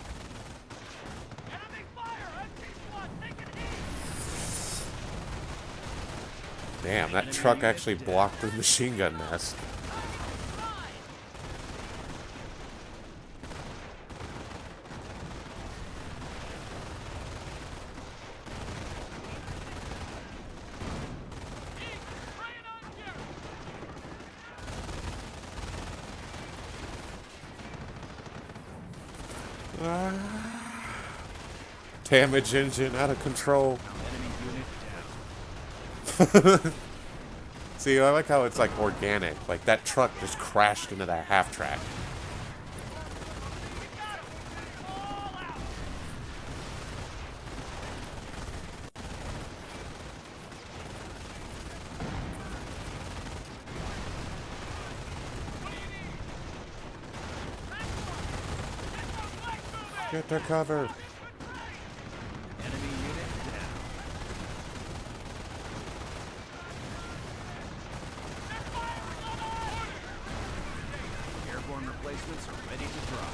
Enemy fire! MT-SWAT taking heat! Damn, that truck actually blocked the machine gun nest. Damage engine out of control. See, I like how it's like organic. Like that truck just crashed into that half track. Get their cover. Airborne replacements are ready to drop.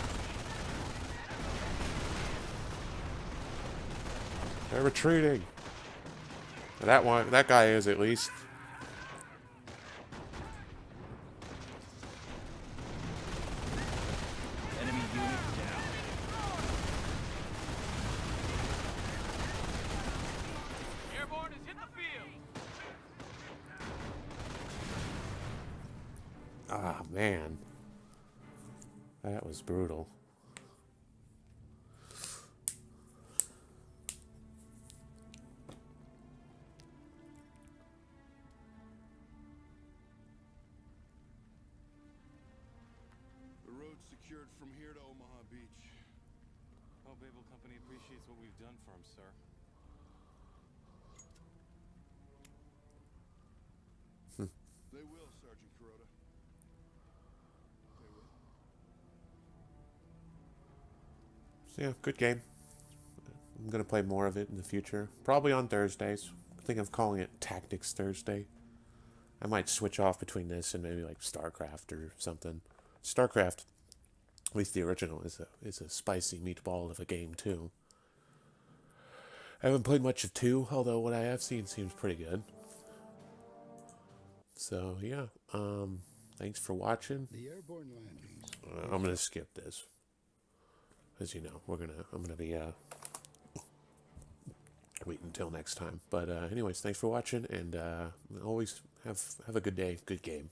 They're retreating. That guy is at least. Enemy unit down. Airborne has hit the field. Ah, man. That was brutal. The road's secured from here to Omaha Beach. Hope Able Company appreciates what we've done for him, sir. They will, Sergeant Kuroda. They will. So yeah, good game. I'm gonna play more of it in the future. Probably on Thursdays. I think I'm calling it Tactics Thursday. I might switch off between this and maybe like StarCraft or something. StarCraft, at least the original, is a spicy meatball of a game too. I haven't played much of 2, although what I have seen seems pretty good. So yeah, thanks for watching. The airborne landings. I'm gonna skip this, as you know, I'm gonna be wait until next time. But anyways, thanks for watching, and always have a good day, good game.